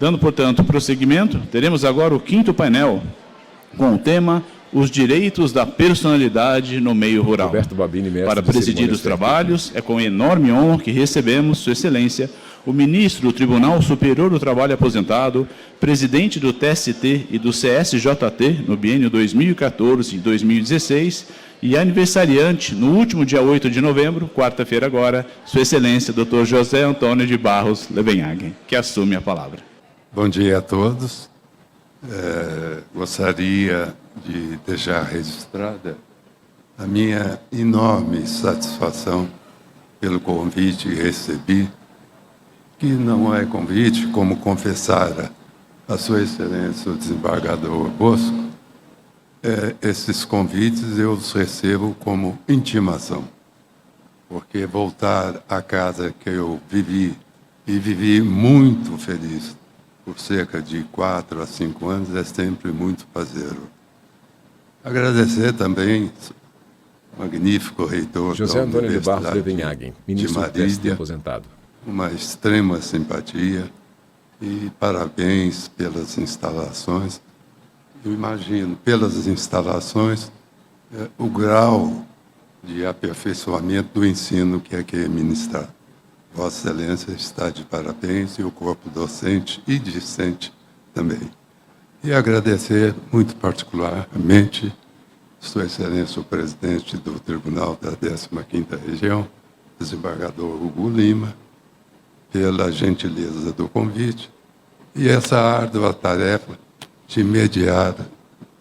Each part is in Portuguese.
Dando, portanto, prosseguimento, teremos agora o quinto painel, com o tema Os Direitos da Personalidade no Meio Rural. Roberto Babini, mestre Para presidir os trabalhos, é com enorme honra que recebemos, Sua Excelência, o ministro do Tribunal Superior do Trabalho Aposentado, presidente do TST e do CSJT no biênio 2014 e 2016, e aniversariante, no último dia 8 de novembro, quarta-feira agora, Sua Excelência, Dr. José Antônio de Barros Levenhagen, que assume a palavra. Bom dia a todos. Gostaria de deixar registrada a minha enorme satisfação pelo convite que recebi, que não é convite, como confessara a Sua Excelência o desembargador Bosco. Esses convites eu os recebo como intimação, porque voltar à casa que eu vivi, e vivi muito feliz, por cerca de 4 a 5 anos, é sempre muito prazeroso. Agradecer também o magnífico reitor José da Antônio de Barros Universidade Levenhagen, ministro do TST aposentado. Uma extrema simpatia e parabéns pelas instalações. Eu imagino, pelas instalações, o grau de aperfeiçoamento do ensino que aqui é ministrado. Vossa Excelência está de parabéns e o corpo docente e discente também. E agradecer muito particularmente Sua Excelência o presidente do Tribunal da 15ª Região, desembargador Hugo Lima, pela gentileza do convite e essa árdua tarefa de mediar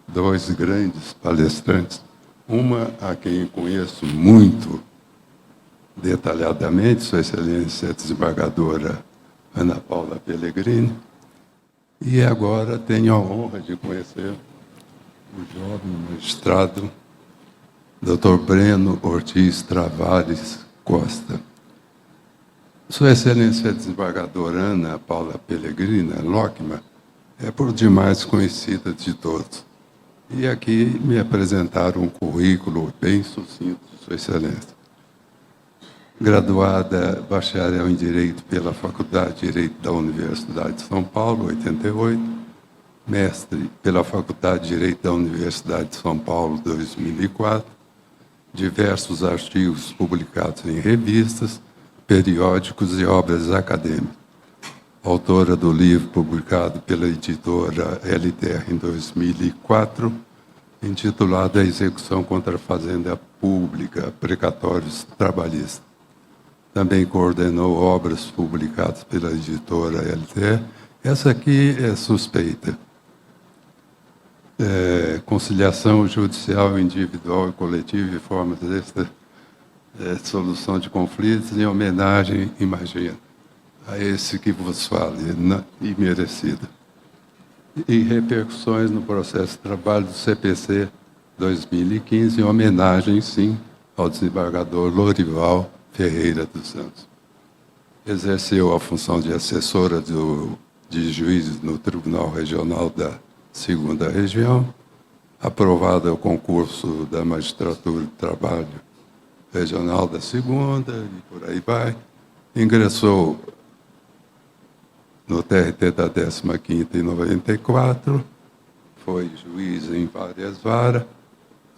2 grandes palestrantes, uma a quem conheço muito detalhadamente, Sua Excelência a desembargadora Ana Paula Pellegrini, e agora tenho a honra de conhecer o jovem magistrado Dr. Breno Ortiz Travares Costa. Sua Excelência a desembargadora Ana Paula Pellegrini Lockman é por demais conhecida de todos. E aqui me apresentaram um currículo bem sucinto de Sua Excelência. Graduada bacharel em Direito pela Faculdade de Direito da Universidade de São Paulo, 88. Mestre pela Faculdade de Direito da Universidade de São Paulo, 2004. Diversos artigos publicados em revistas, periódicos e obras acadêmicas. Autora do livro publicado pela editora LTR em 2004, intitulado A Execução contra a Fazenda Pública, Precatórios Trabalhistas. Também coordenou obras publicadas pela editora LTR. Essa aqui é suspeita. Conciliação judicial individual e coletiva e formas extra, solução de conflitos, em homenagem, imagina, a esse que vos fala, e merecido. E repercussões no processo de trabalho do CPC 2015, em homenagem, sim, ao desembargador Lorival Ferreira dos Santos. Exerceu a função de assessora de juízes no Tribunal Regional da 2ª Região, aprovada o concurso da Magistratura de Trabalho Regional da 2ª, e por aí vai. Ingressou no TRT da 15ª em 94, foi juiz em várias varas,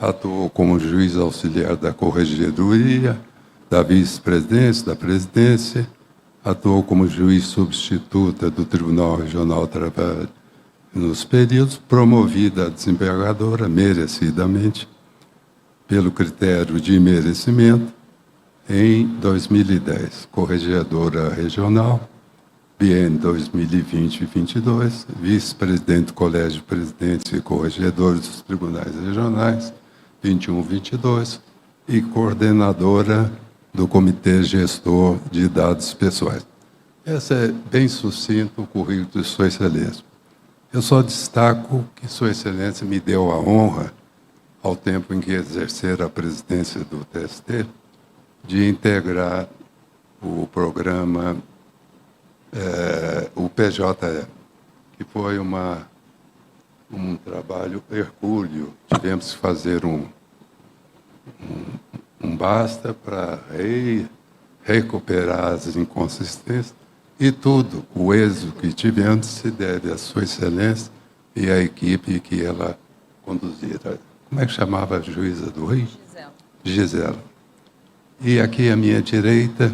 atuou como juiz auxiliar da Corregedoria, da Vice-Presidência, da Presidência, atuou como juiz substituta do Tribunal Regional do Trabalho nos períodos, promovida a desembargadora, merecidamente, pelo critério de merecimento, em 2010, Corregedora Regional, biênio 2020-22, vice-presidente do Colégio de Presidentes e Corregedores dos Tribunais Regionais, 21-22, e coordenadora do Comitê Gestor de Dados Pessoais. Esse é bem sucinto o currículo de Sua Excelência. Eu só destaco que Sua Excelência me deu a honra, ao tempo em que exercer a presidência do TST, de integrar o programa, o PJE, que foi um trabalho hercúleo. Tivemos que fazer um basta para recuperar as inconsistências E tudo, o êxito que tivemos se deve à Sua Excelência e à equipe que ela conduzia. Como é que chamava a juíza do Rio? Gisela. E aqui à minha direita,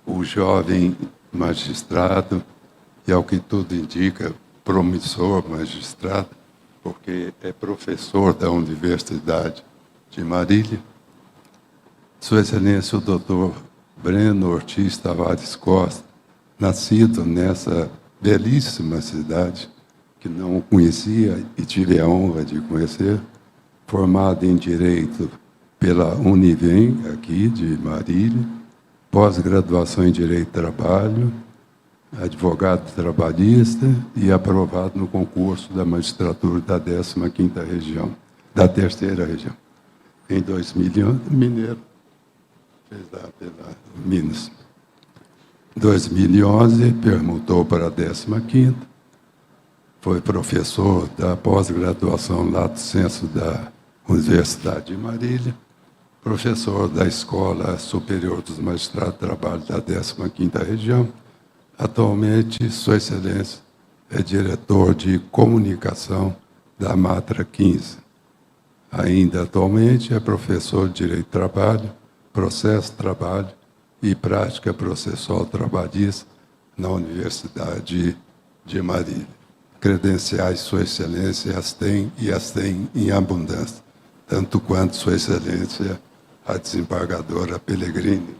o jovem magistrado, e ao que tudo indica, promissor magistrado, porque é professor da Universidade de Marília, Sua Excelência o doutor Breno Ortiz Tavares Costa, nascido nessa belíssima cidade, que não conhecia e tive a honra de conhecer, formado em Direito pela Univem, aqui de Marília, pós-graduação em Direito do Trabalho, advogado trabalhista e aprovado no concurso da magistratura da 15ª região, da 3ª região. Em 2011, mineiro, fez lá pela Minas. Em 2011, permutou para a 15ª, foi professor da pós-graduação Lato Sensu da Universidade de Marília, professor da Escola Superior dos Magistrados de Trabalho da 15ª região. Atualmente, Sua Excelência é diretor de comunicação da Matra 15. Ainda atualmente é professor de Direito do Trabalho, Processo de Trabalho e Prática Processual Trabalhista na Universidade de Marília. Credenciais Sua Excelência as tem e as tem em abundância, tanto quanto Sua Excelência a desembargadora Pellegrini.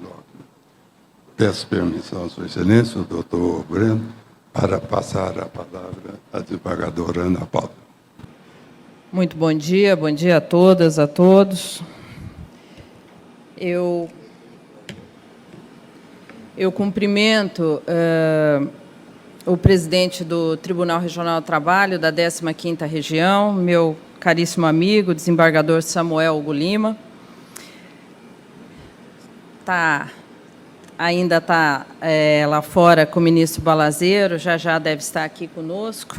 Peço permissão, Sua Excelência, o doutor Breno, para passar a palavra à desembargadora Ana Paula. Muito bom dia a todas, a todos. Eu cumprimento o presidente do Tribunal Regional do Trabalho da 15ª Região, meu caríssimo amigo, desembargador Samuel Hugo Lima. Ainda está lá fora com o ministro Balazeiro, já deve estar aqui conosco.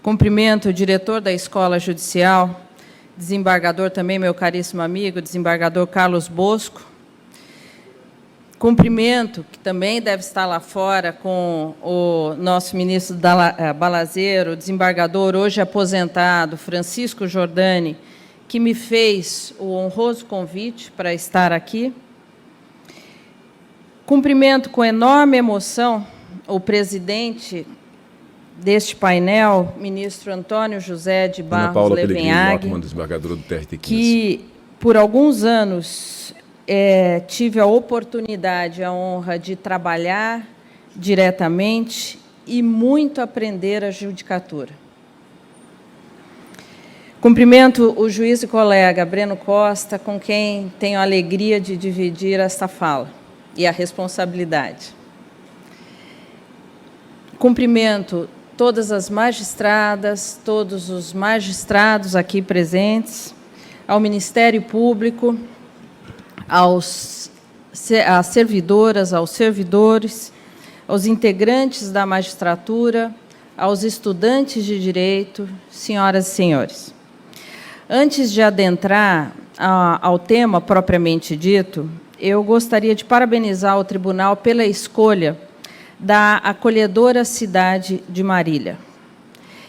Cumprimento o diretor da Escola Judicial, desembargador também, meu caríssimo amigo, desembargador Carlos Bosco. Cumprimento, que também deve estar lá fora, com o nosso ministro Balazeiro, desembargador hoje aposentado, Francisco Giordani, que me fez o honroso convite para estar aqui. Cumprimento com enorme emoção o presidente deste painel, ministro Antônio José de Barros Levenhag, que, por alguns anos, tive a oportunidade, a honra de trabalhar diretamente e muito aprender a judicatura. Cumprimento o juiz e colega Breno Costa, com quem tenho a alegria de dividir esta fala e a responsabilidade. Cumprimento todas as magistradas, todos os magistrados aqui presentes, ao Ministério Público, às servidoras, aos servidores, aos integrantes da magistratura, aos estudantes de direito, senhoras e senhores. Antes de adentrar ao tema propriamente dito, eu gostaria de parabenizar o tribunal pela escolha da acolhedora cidade de Marília.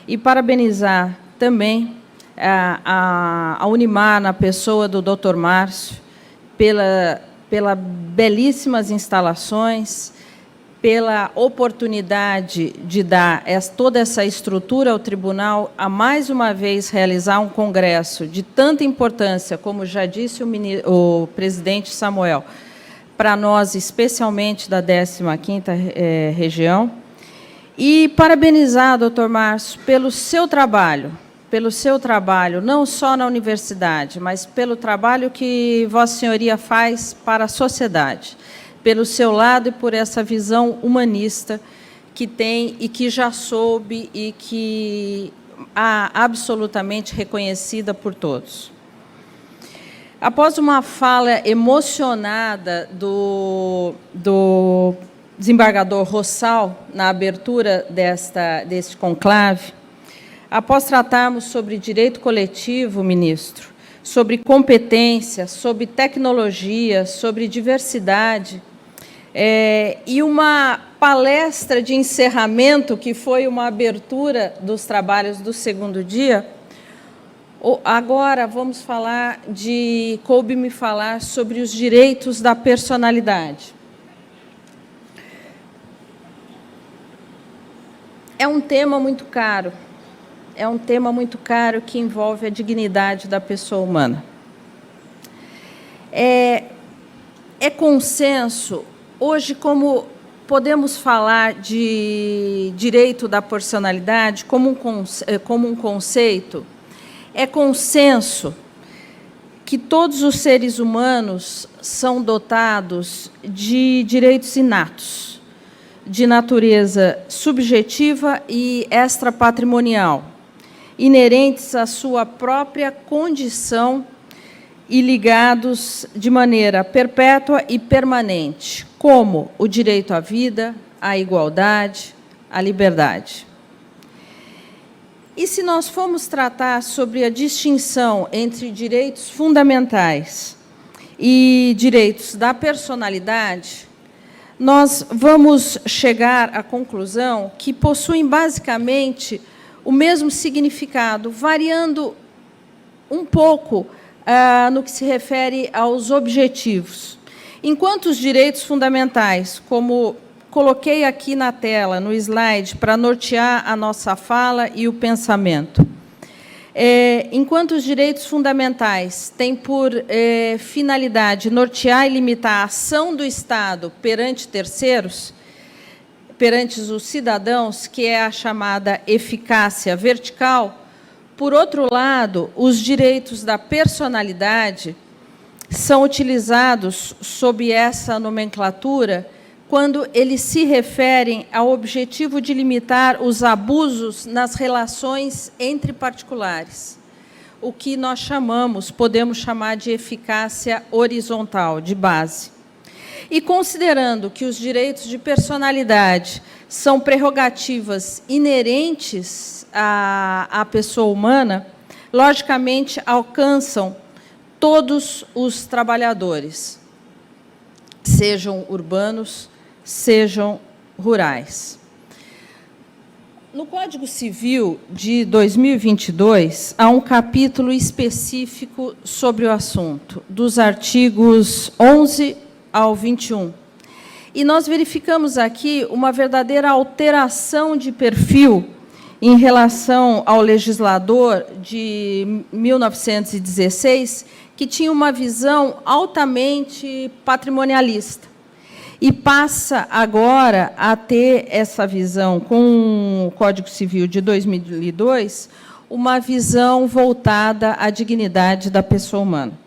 E parabenizar também a Unimar, na pessoa do Dr. Márcio, pela belíssimas instalações, pela oportunidade de dar toda essa estrutura ao tribunal, a mais uma vez realizar um congresso de tanta importância, como já disse o presidente Samuel, para nós, especialmente da 15ª região, e parabenizar, doutor Márcio, pelo seu trabalho, não só na universidade, mas pelo trabalho que Vossa Senhoria faz para a sociedade, pelo seu lado e por essa visão humanista que tem e que já soube e que é absolutamente reconhecida por todos. Após uma fala emocionada do desembargador Rossal, na abertura deste conclave, após tratarmos sobre direito coletivo, ministro, sobre competência, sobre tecnologia, sobre diversidade, e uma palestra de encerramento, que foi uma abertura dos trabalhos do segundo dia. Agora vamos coube-me falar sobre os direitos da personalidade. É um tema muito caro, que envolve a dignidade da pessoa humana. É consenso, hoje, como podemos falar de direito da personalidade como um conceito, é consenso que todos os seres humanos são dotados de direitos inatos, de natureza subjetiva e extrapatrimonial, inerentes à sua própria condição e ligados de maneira perpétua e permanente, como o direito à vida, à igualdade, à liberdade. E se nós formos tratar sobre a distinção entre direitos fundamentais e direitos da personalidade, nós vamos chegar à conclusão que possuem basicamente o mesmo significado, variando um pouco no que se refere aos objetivos. Enquanto os direitos fundamentais, como coloquei aqui na tela, no slide, para nortear a nossa fala e o pensamento, enquanto os direitos fundamentais têm por finalidade nortear e limitar a ação do Estado perante terceiros, perante os cidadãos, que é a chamada eficácia vertical, por outro lado, os direitos da personalidade são utilizados sob essa nomenclatura quando eles se referem ao objetivo de limitar os abusos nas relações entre particulares, o que nós podemos chamar de eficácia horizontal, de base. E considerando que os direitos de personalidade são prerrogativas inerentes à pessoa humana, logicamente alcançam todos os trabalhadores, sejam urbanos, sejam rurais. No Código Civil de 2022, há um capítulo específico sobre o assunto, dos artigos 11 ao 21. E nós verificamos aqui uma verdadeira alteração de perfil em relação ao legislador de 1916, que tinha uma visão altamente patrimonialista. E passa agora a ter essa visão, com o Código Civil de 2002, uma visão voltada à dignidade da pessoa humana.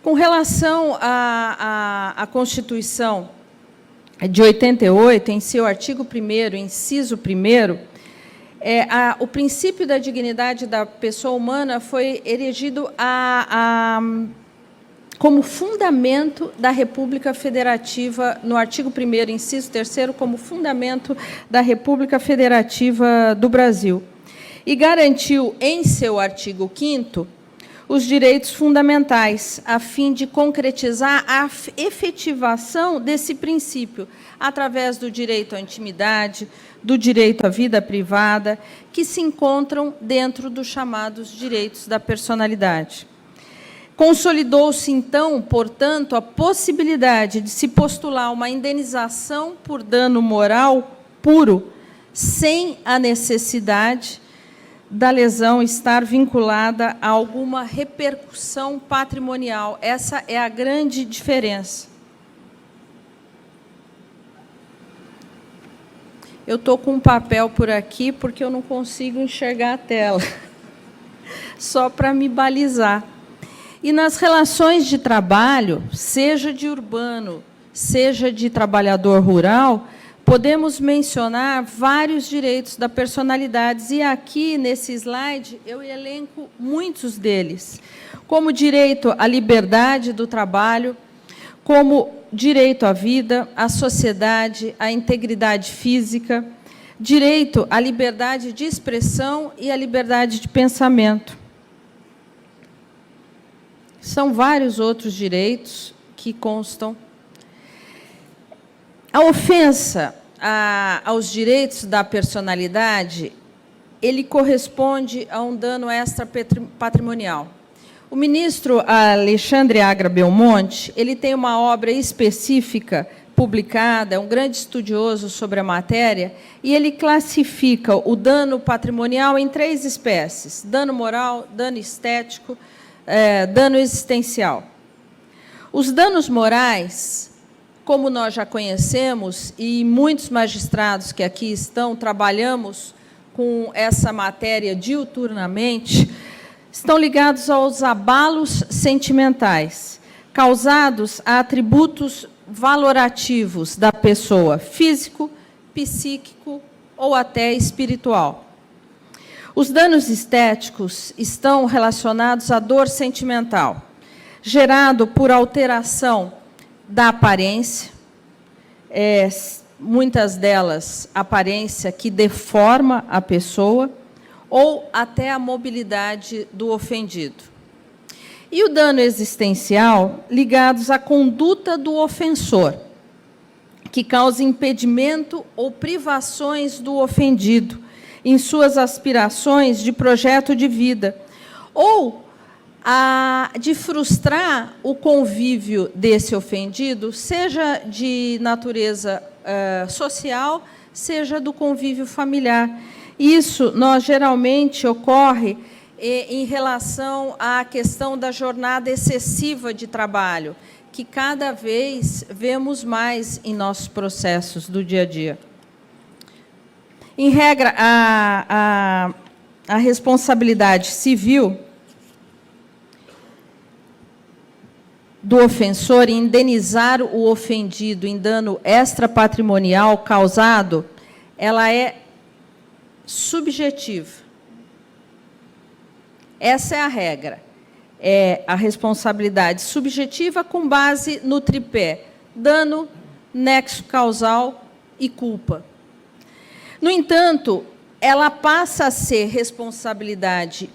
Com relação à Constituição de 88, em seu artigo 1º, inciso 1º, o princípio da dignidade da pessoa humana foi erigido como fundamento da República Federativa, no artigo 1º, inciso 3º, como fundamento da República Federativa do Brasil. E garantiu, em seu artigo 5º, os direitos fundamentais, a fim de concretizar a efetivação desse princípio, através do direito à intimidade, do direito à vida privada, que se encontram dentro dos chamados direitos da personalidade. Consolidou-se, então, portanto, a possibilidade de se postular uma indenização por dano moral puro, sem a necessidade da lesão estar vinculada a alguma repercussão patrimonial. Essa é a grande diferença. Eu estou com um papel por aqui porque eu não consigo enxergar a tela, só para me balizar. E nas relações de trabalho, seja de urbano, seja de trabalhador rural, podemos mencionar vários direitos da personalidade, e aqui, nesse slide, eu elenco muitos deles, como direito à liberdade do trabalho, como direito à vida, à sociedade, à integridade física, direito à liberdade de expressão e à liberdade de pensamento. São vários outros direitos que constam. A ofensa aos direitos da personalidade, ele corresponde a um dano extrapatrimonial. O ministro Alexandre Agra Belmonte, ele tem uma obra específica publicada, é um grande estudioso sobre a matéria, e ele classifica o dano patrimonial em 3 espécies: dano moral, dano estético, dano existencial. Os danos morais, como nós já conhecemos, e muitos magistrados que aqui estão, trabalhamos com essa matéria diuturnamente, estão ligados aos abalos sentimentais, causados a atributos valorativos da pessoa, físico, psíquico ou até espiritual. Os danos estéticos estão relacionados à dor sentimental, gerado por alteração da aparência, muitas delas aparência que deforma a pessoa, ou até a mobilidade do ofendido. E o dano existencial, ligados à conduta do ofensor, que causa impedimento ou privações do ofendido em suas aspirações de projeto de vida, ou de frustrar o convívio desse ofendido, seja de natureza social, seja do convívio familiar. Isso, geralmente, ocorre em relação à questão da jornada excessiva de trabalho, que cada vez vemos mais em nossos processos do dia a dia. Em regra, a responsabilidade civil do ofensor em indenizar o ofendido em dano extrapatrimonial causado, ela é subjetiva. Essa é a regra. É a responsabilidade subjetiva com base no tripé: dano, nexo causal e culpa. No entanto, ela passa a ser responsabilidade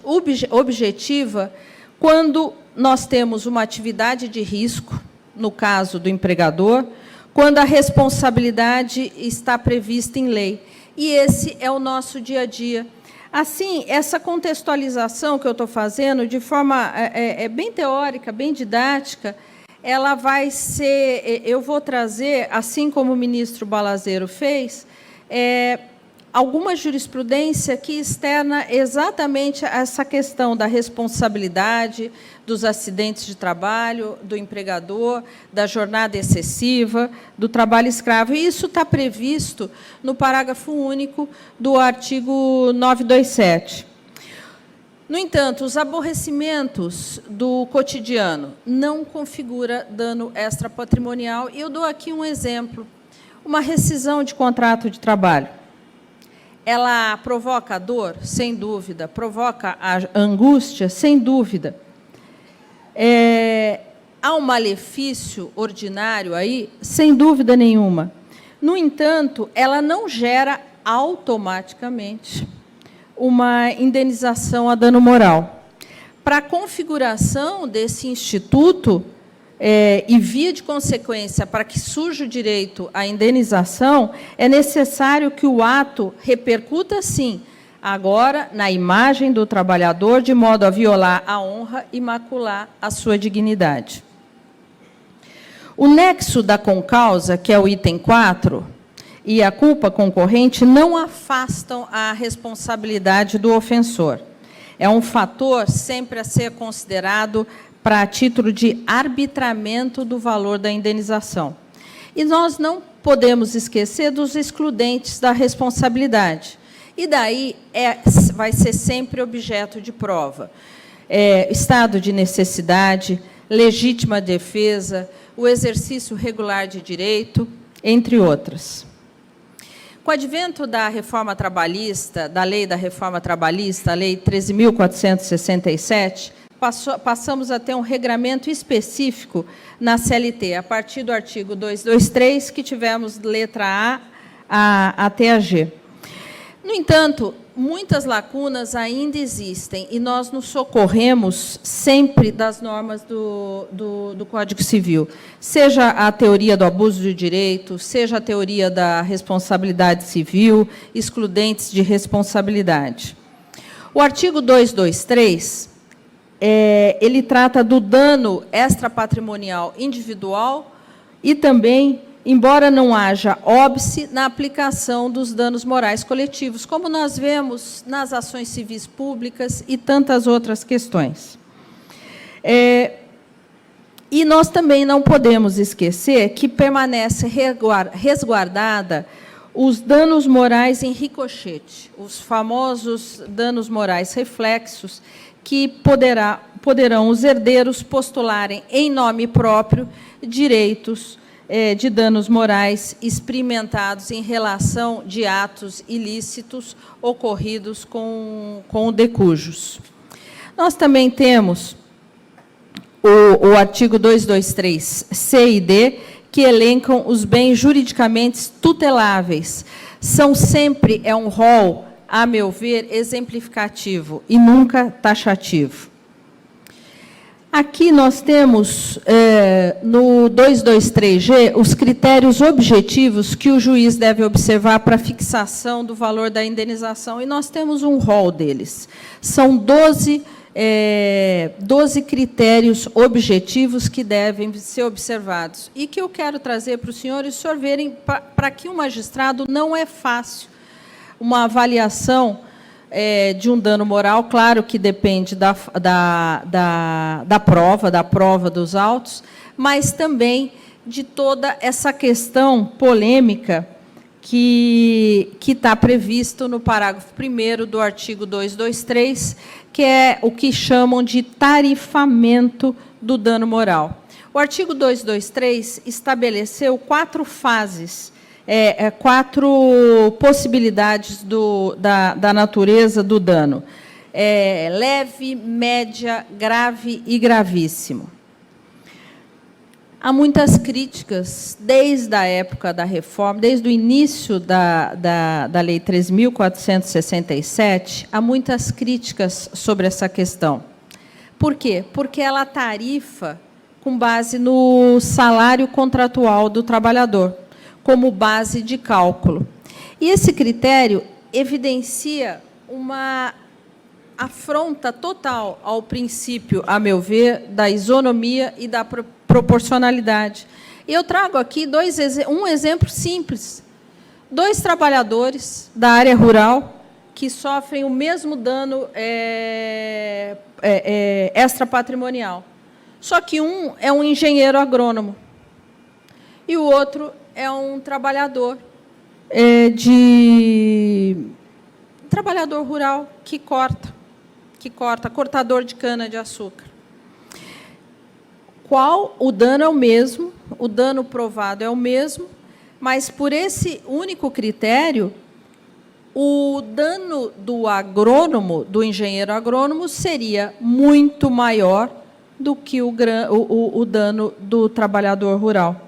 objetiva quando nós temos uma atividade de risco, no caso do empregador, quando a responsabilidade está prevista em lei. E esse é o nosso dia a dia. Assim, essa contextualização que eu estou fazendo, de forma bem teórica, bem didática, ela vai ser... Eu vou trazer, assim como o ministro Balazeiro fez, alguma jurisprudência que externa exatamente essa questão da responsabilidade, dos acidentes de trabalho, do empregador, da jornada excessiva, do trabalho escravo. E isso está previsto no parágrafo único do artigo 927. No entanto, os aborrecimentos do cotidiano não configura dano extrapatrimonial. E eu dou aqui um exemplo. Uma rescisão de contrato de trabalho. Ela provoca dor? Sem dúvida. Provoca a angústia? Sem dúvida. Há um malefício ordinário aí? Sem dúvida nenhuma. No entanto, ela não gera automaticamente uma indenização a dano moral. Para a configuração desse instituto, e via de consequência, para que surja o direito à indenização, é necessário que o ato repercuta, sim, agora na imagem do trabalhador, de modo a violar a honra e macular a sua dignidade. O nexo da concausa, que é o item 4, e a culpa concorrente não afastam a responsabilidade do ofensor. É um fator sempre a ser considerado para título de arbitramento do valor da indenização. E nós não podemos esquecer dos excludentes da responsabilidade. E daí vai ser sempre objeto de prova. Estado de necessidade, legítima defesa, o exercício regular de direito, entre outras. Com o advento da reforma trabalhista, da lei da reforma trabalhista, a lei 13.467, passamos a ter um regramento específico na CLT, a partir do artigo 223, que tivemos letra A até a G. No entanto, muitas lacunas ainda existem e nós nos socorremos sempre das normas do Código Civil, seja a teoria do abuso de direito, seja a teoria da responsabilidade civil, excludentes de responsabilidade. O artigo 223, ele trata do dano extrapatrimonial individual e também, embora não haja óbice na aplicação dos danos morais coletivos, como nós vemos nas ações civis públicas e tantas outras questões. E nós também não podemos esquecer que permanece resguardada os danos morais em ricochete, os famosos danos morais reflexos, que poderão os herdeiros postularem em nome próprio direitos de danos morais experimentados em relação de atos ilícitos ocorridos com o decujus. Nós também temos o artigo 223C e D, que elencam os bens juridicamente tuteláveis. São sempre, um rol, a meu ver, exemplificativo e nunca taxativo. Aqui nós temos, no 223G, os critérios objetivos que o juiz deve observar para a fixação do valor da indenização, e nós temos um rol deles. São 12 critérios objetivos que devem ser observados, e que eu quero trazer para os senhores verem, para que o magistrado não é fácil uma avaliação de um dano moral, claro que depende da prova dos autos, mas também de toda essa questão polêmica que está previsto no parágrafo 1º do artigo 223, que é o que chamam de tarifamento do dano moral. O artigo 223 estabeleceu 4 fases, 4 possibilidades da natureza do dano. Leve, média, grave e gravíssimo. Há muitas críticas, desde a época da reforma, desde o início da Lei 3.467, há muitas críticas sobre essa questão. Por quê? Porque ela tarifa com base no salário contratual do trabalhador, como base de cálculo. E esse critério evidencia uma afronta total ao princípio, a meu ver, da isonomia e da proporcionalidade. E eu trago aqui um exemplo simples. 2 trabalhadores da área rural que sofrem o mesmo dano extrapatrimonial. Só que um é um engenheiro agrônomo e o outro é um trabalhador trabalhador rural que corta, cortador de cana-de-açúcar. O dano é o mesmo, o dano provado é o mesmo, mas, por esse único critério, o dano do agrônomo, do engenheiro agrônomo, seria muito maior do que o dano do trabalhador rural.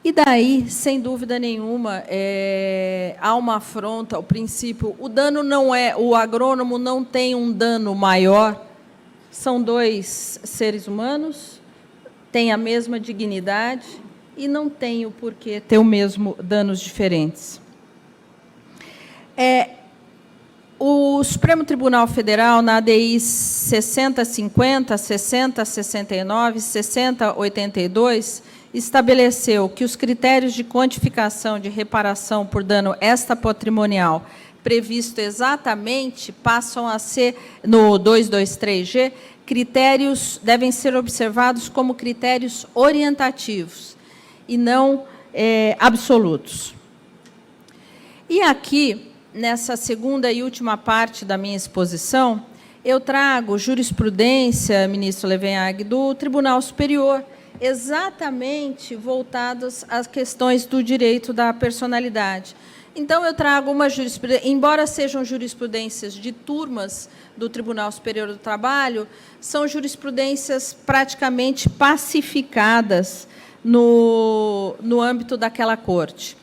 E daí, sem dúvida nenhuma, há uma afronta ao princípio. O dano não é, o agrônomo não tem um dano maior. São 2 seres humanos, têm a mesma dignidade e não têm o porquê ter o mesmo danos diferentes. O Supremo Tribunal Federal, na ADI 6050, 6069, 6082, estabeleceu que os critérios de quantificação de reparação por dano extrapatrimonial previsto exatamente passam a ser, no 223G, devem ser observados como critérios orientativos e não absolutos. E aqui, nessa segunda e última parte da minha exposição, eu trago jurisprudência, ministro Levenhag, do Tribunal Superior, exatamente voltados às questões do direito da personalidade. Então, eu trago uma jurisprudência, embora sejam jurisprudências de turmas do Tribunal Superior do Trabalho, são jurisprudências praticamente pacificadas no âmbito daquela corte.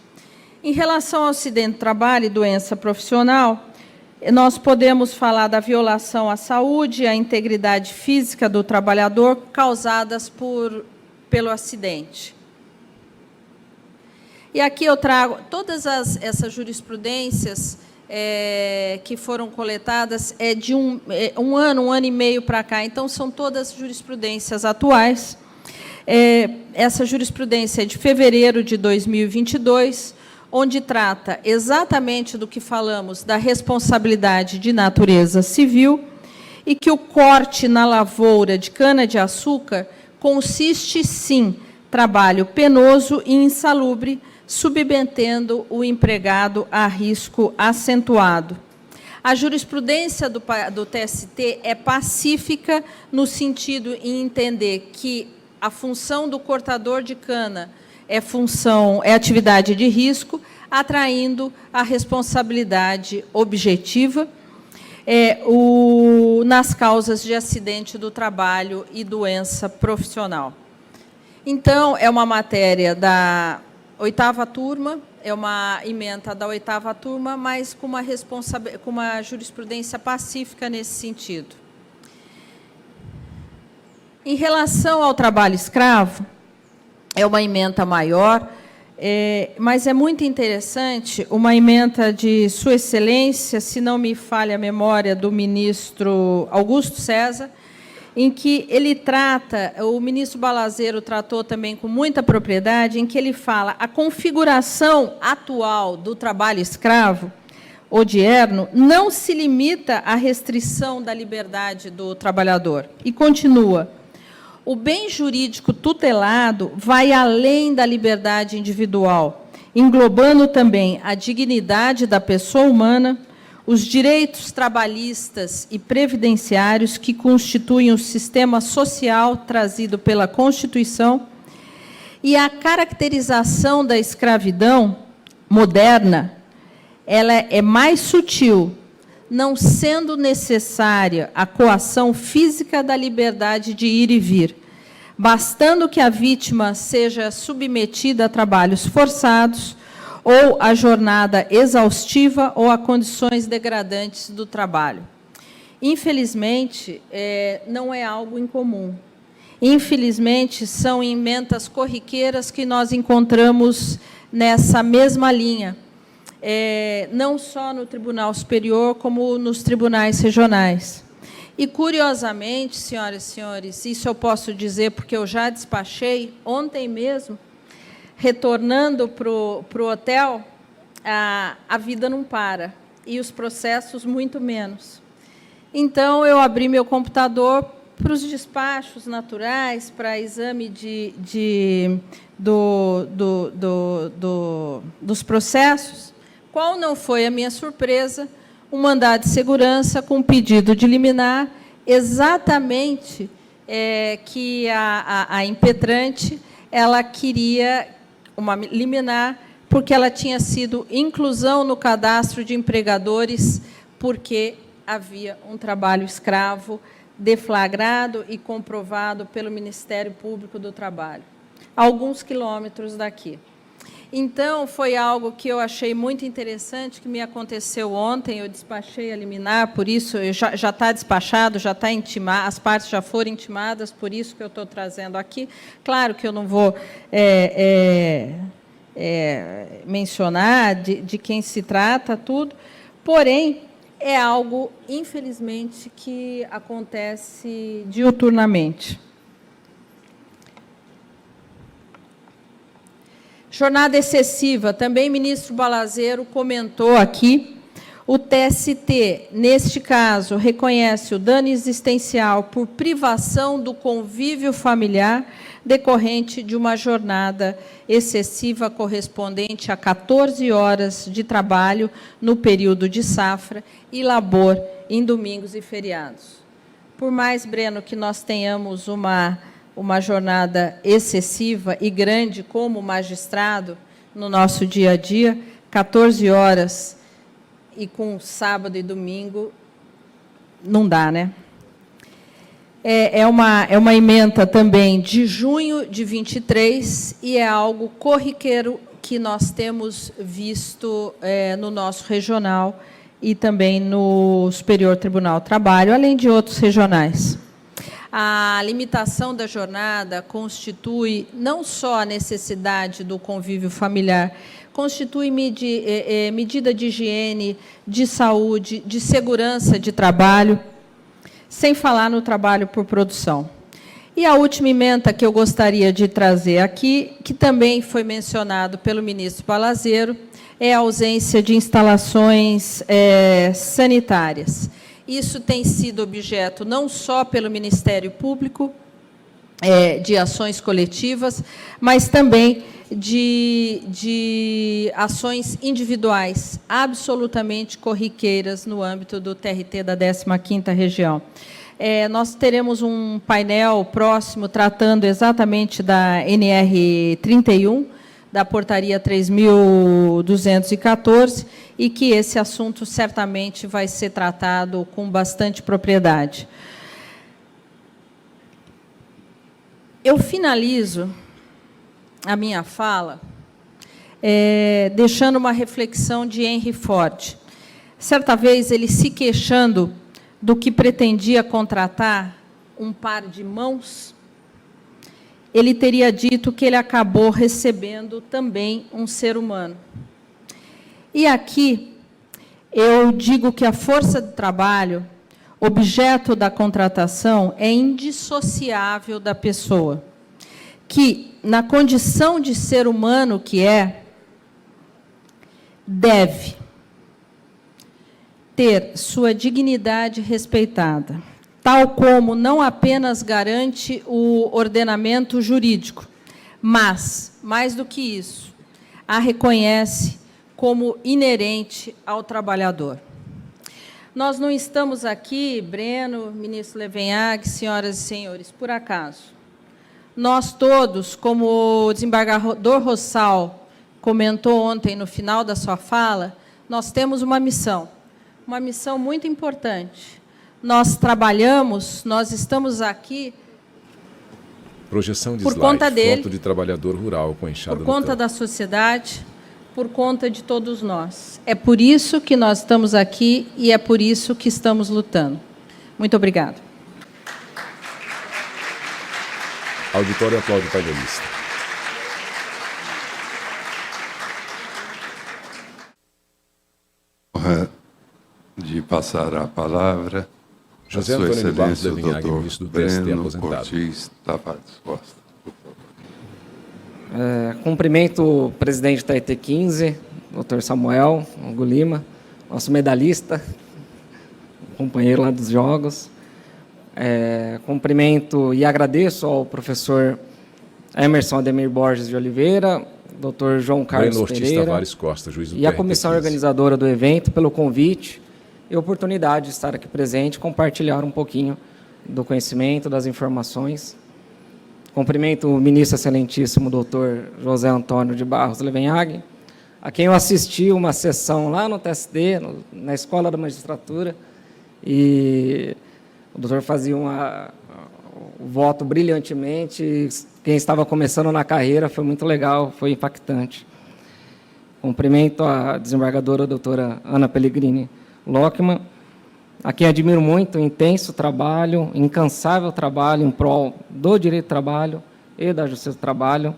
Em relação ao acidente de trabalho e doença profissional, Nós podemos falar da violação à saúde e à integridade física do trabalhador causadas pelo acidente. E aqui eu trago todas essas jurisprudências que foram coletadas de um ano e meio para cá. Então, são todas jurisprudências atuais. Essa jurisprudência é de fevereiro de 2022, onde trata exatamente do que falamos da responsabilidade de natureza civil e que o corte na lavoura de cana-de-açúcar consiste, sim, trabalho penoso e insalubre, submetendo o empregado a risco acentuado. A jurisprudência do TST é pacífica no sentido de entender que a função do cortador de cana é atividade de risco, atraindo a responsabilidade objetiva nas causas de acidente do trabalho e doença profissional. Então, é uma matéria da 8ª turma, é uma ementa da 8ª turma, mas com uma jurisprudência pacífica nesse sentido. Em relação ao trabalho escravo, é uma ementa maior, mas é muito interessante, uma ementa de Sua Excelência, se não me falha a memória, do ministro Augusto César, em que ele trata, o ministro Balazeiro tratou também com muita propriedade, em que ele fala a configuração atual do trabalho escravo, odierno, não se limita à restrição da liberdade do trabalhador. E continua, o bem jurídico tutelado vai além da liberdade individual, englobando também a dignidade da pessoa humana, os direitos trabalhistas e previdenciários que constituem o sistema social trazido pela Constituição e a caracterização da escravidão moderna, ela é mais sutil, não sendo necessária a coação física da liberdade de ir e vir, bastando que a vítima seja submetida a trabalhos forçados ou a jornada exaustiva ou a condições degradantes do trabalho. Infelizmente, não é algo incomum. Infelizmente, são emendas corriqueiras que nós encontramos nessa mesma linha, não só no Tribunal Superior, como nos tribunais regionais. E, curiosamente, senhoras e senhores, isso eu posso dizer porque eu já despachei, ontem mesmo, retornando para o hotel, a vida não para, e os processos muito menos. Então, eu abri meu computador para os despachos naturais, para exame dos processos. Qual não foi a minha surpresa? Um mandado de segurança com pedido de liminar, exatamente que a impetrante ela queria uma liminar, porque ela tinha sido inclusão no cadastro de empregadores, porque havia um trabalho escravo deflagrado e comprovado pelo Ministério Público do Trabalho, a alguns quilômetros daqui. Então, foi algo que eu achei muito interessante, que me aconteceu ontem, eu despachei a liminar, por isso já está despachado, já está intimado, as partes já foram intimadas, por isso que eu estou trazendo aqui. Claro que eu não vou mencionar de quem se trata, tudo, porém, é algo, infelizmente, que acontece diuturnamente. Jornada excessiva, também o ministro Balazeiro comentou aqui, o TST, neste caso, reconhece o dano existencial por privação do convívio familiar decorrente de uma jornada excessiva correspondente a 14 horas de trabalho no período de safra e labor em domingos e feriados. Por mais, Breno, que nós tenhamos uma jornada excessiva e grande como magistrado no nosso dia a dia, 14 horas e com sábado e domingo, não dá, né? É uma ementa também de junho de 23 e é algo corriqueiro que nós temos visto no nosso regional e também no Superior Tribunal do Trabalho, além de outros regionais. A limitação da jornada constitui não só a necessidade do convívio familiar, constitui medida de higiene, de saúde, de segurança de trabalho, sem falar no trabalho por produção. E a última emenda que eu gostaria de trazer aqui, que também foi mencionado pelo ministro Palazzero, é a ausência de instalações sanitárias. Isso tem sido objeto não só pelo Ministério Público, de ações coletivas, mas também de ações individuais, absolutamente corriqueiras no âmbito do TRT da 15ª Região. Nós teremos um painel próximo tratando exatamente da NR 31, da portaria 3.214, e que esse assunto certamente vai ser tratado com bastante propriedade. Eu finalizo a minha fala deixando uma reflexão de Henry Ford. Certa vez, ele se queixando do que pretendia contratar um par de mãos, ele teria dito que ele acabou recebendo também um ser humano. E aqui eu digo que a força de trabalho, objeto da contratação, é indissociável da pessoa, que, na condição de ser humano que deve ter sua dignidade respeitada, tal como não apenas garante o ordenamento jurídico, mas, mais do que isso, a reconhece como inerente ao trabalhador. Nós não estamos aqui, Breno, ministro Levenhag, senhoras e senhores, por acaso. Nós todos, como o desembargador Rossal comentou ontem no final da sua fala, nós temos uma missão muito importante. Nós trabalhamos, nós estamos aqui projeção de por slide, conta dele, foto de trabalhador rural com enxada por no conta campo. da sociedade, por conta de todos nós. É por isso que nós estamos aqui e é por isso que estamos lutando. Muito obrigada. Auditório aplaude o painelista. De passar a palavra José a Sua Antônio de Barros Excelência, o Levenhag, doutor ministro do TST, Breno aposentado. Ortiz Tavares Costa. Cumprimento o presidente da ET15, doutor Samuel Hugo Lima, nosso medalhista, companheiro lá dos Jogos. Cumprimento e agradeço ao professor Emerson Ademir Borges de Oliveira, doutor João Carlos Breno Ortiz Pereira Tavares Costa, juiz do e a TRT comissão 15. organizadora do evento pelo convite e oportunidade de estar aqui presente e compartilhar um pouquinho do conhecimento, das informações. Cumprimento o ministro excelentíssimo, doutor José Antônio de Barros Levenhag, a quem eu assisti uma sessão lá no TSD, na Escola da Magistratura, e o doutor fazia o voto brilhantemente. Quem estava começando na carreira, foi muito legal, foi impactante. Cumprimento a desembargadora doutora Ana Pellegrini Lockman, a quem admiro muito o intenso trabalho, incansável trabalho em prol do direito do trabalho e da justiça do trabalho.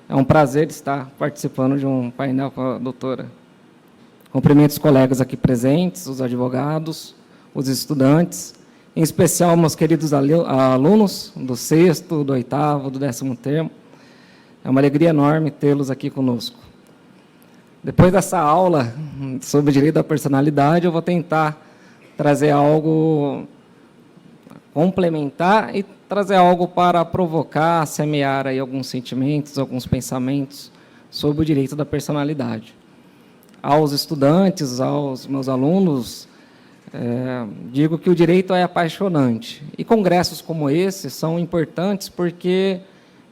É um prazer estar participando de um painel com a doutora. Cumprimento os colegas aqui presentes, os advogados, os estudantes, em especial meus queridos alunos do 6º, do 8º, do 10º termo. É uma alegria enorme tê-los aqui conosco. Depois dessa aula sobre o direito da personalidade, eu vou tentar trazer algo complementar e trazer algo para provocar, semear aí alguns sentimentos, alguns pensamentos sobre o direito da personalidade. Aos estudantes, aos meus alunos, digo que o direito é apaixonante. E congressos como esse são importantes porque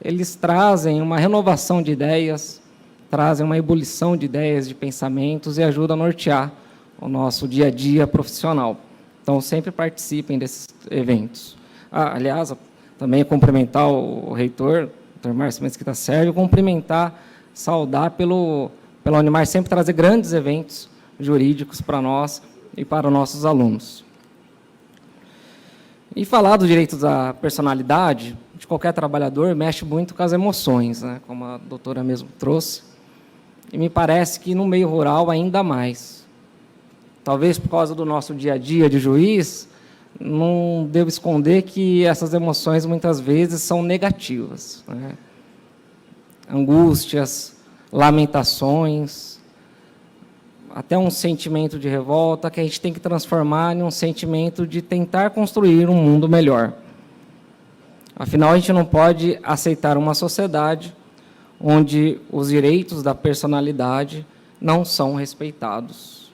eles trazem uma renovação de ideias, trazem uma ebulição de ideias, de pensamentos e ajudam a nortear o nosso dia a dia profissional. Então, sempre participem desses eventos. Aliás, também cumprimentar o reitor, o Dr. Márcio Mesquita Sérgio, cumprimentar, saudar pelo Unimar sempre trazer grandes eventos jurídicos para nós e para os nossos alunos. E falar do direito da personalidade de qualquer trabalhador mexe muito com as emoções, né, como a doutora mesmo trouxe, e me parece que no meio rural ainda mais. Talvez por causa do nosso dia a dia de juiz, não devo esconder que essas emoções muitas vezes são negativas, né? Angústias, lamentações, até um sentimento de revolta que a gente tem que transformar em um sentimento de tentar construir um mundo melhor. Afinal, a gente não pode aceitar uma sociedade onde os direitos da personalidade não são respeitados.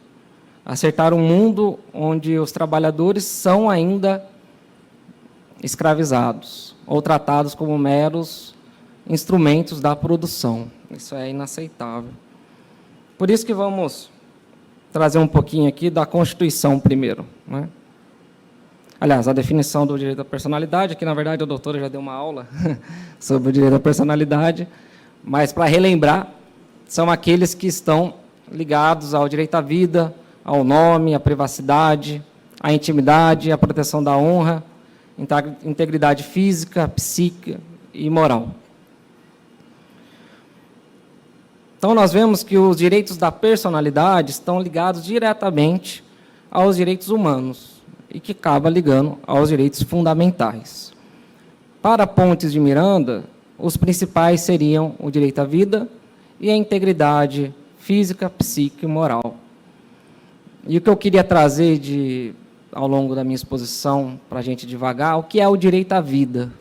Aceitar um mundo onde os trabalhadores são ainda escravizados ou tratados como meros instrumentos da produção. Isso é inaceitável. Por isso que vamos trazer um pouquinho aqui da Constituição primeiro, né? Aliás, a definição do direito da personalidade, que na verdade a doutora já deu uma aula sobre o direito da personalidade, mas para relembrar, são aqueles que estão ligados ao direito à vida, ao nome, à privacidade, à intimidade, à proteção da honra, integridade física, psíquica e moral. Então, nós vemos que os direitos da personalidade estão ligados diretamente aos direitos humanos e que acaba ligando aos direitos fundamentais. Para Pontes de Miranda, os principais seriam o direito à vida e a integridade física, psíquica e moral. E o que eu queria trazer ao longo da minha exposição, para a gente devagar, o que é o direito à vida?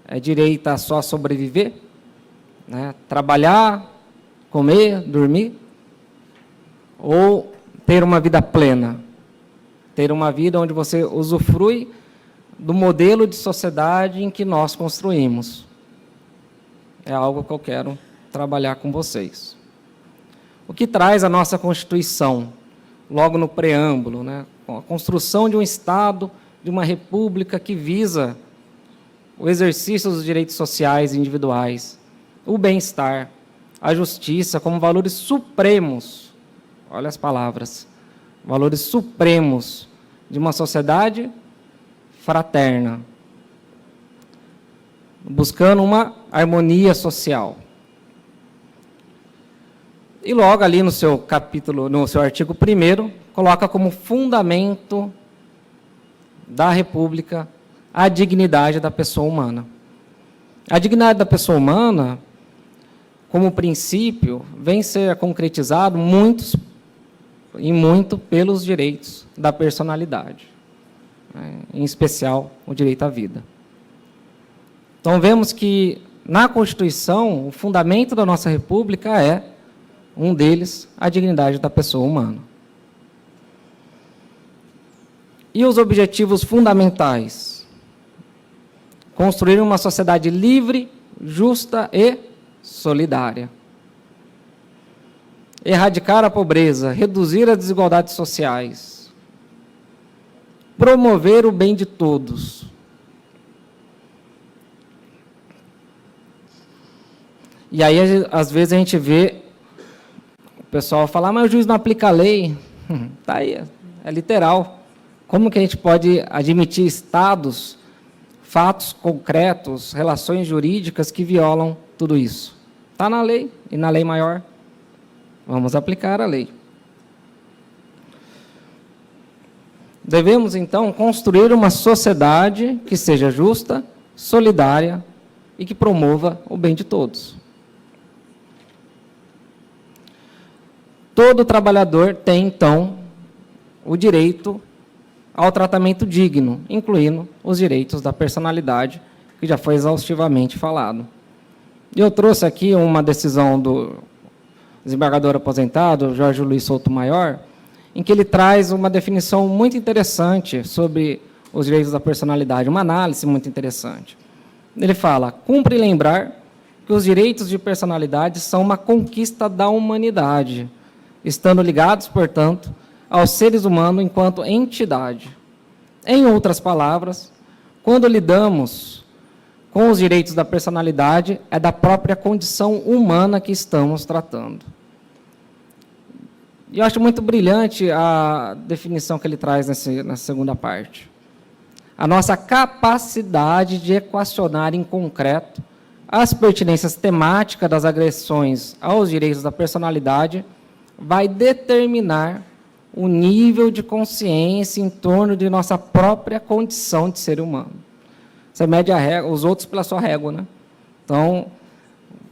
É direito a só sobreviver? Né? Trabalhar, comer, dormir? Ou ter uma vida plena? Ter uma vida onde você usufrui do modelo de sociedade em que nós construímos. É algo que eu quero trabalhar com vocês. O que traz a nossa Constituição? Logo no preâmbulo, né? A construção de um Estado, de uma república que visa o exercício dos direitos sociais e individuais, o bem-estar, a justiça como valores supremos, olha as palavras, valores supremos de uma sociedade fraterna, buscando uma harmonia social. E logo ali no seu capítulo, no seu artigo 1º, coloca como fundamento da República a dignidade da pessoa humana. A dignidade da pessoa humana, como princípio, vem ser concretizado muito pelos direitos da personalidade, né? Em especial o direito à vida. Então vemos que na Constituição o fundamento da nossa República é um deles, a dignidade da pessoa humana. E os objetivos fundamentais? Construir uma sociedade livre, justa e solidária. Erradicar a pobreza, reduzir as desigualdades sociais. Promover o bem de todos. E aí, às vezes, a gente vê o pessoal falar, mas o juiz não aplica a lei. Está aí, é literal. Como que a gente pode admitir estados, fatos concretos, relações jurídicas que violam tudo isso? Está na lei, e na lei maior. Vamos aplicar a lei. Devemos, então, construir uma sociedade que seja justa, solidária e que promova o bem de todos. Todo trabalhador tem, então, o direito ao tratamento digno, incluindo os direitos da personalidade, que já foi exaustivamente falado. E eu trouxe aqui uma decisão do desembargador aposentado, Jorge Luiz Souto Maior, em que ele traz uma definição muito interessante sobre os direitos da personalidade, uma análise muito interessante. Ele fala, cumpre lembrar que os direitos de personalidade são uma conquista da humanidade, estando ligados, portanto, aos seres humanos enquanto entidade. Em outras palavras, quando lidamos com os direitos da personalidade, é da própria condição humana que estamos tratando. E eu acho muito brilhante a definição que ele traz nessa segunda parte. A nossa capacidade de equacionar em concreto as pertinências temáticas das agressões aos direitos da personalidade vai determinar o nível de consciência em torno de nossa própria condição de ser humano. Você mede os outros pela sua régua, né? Então,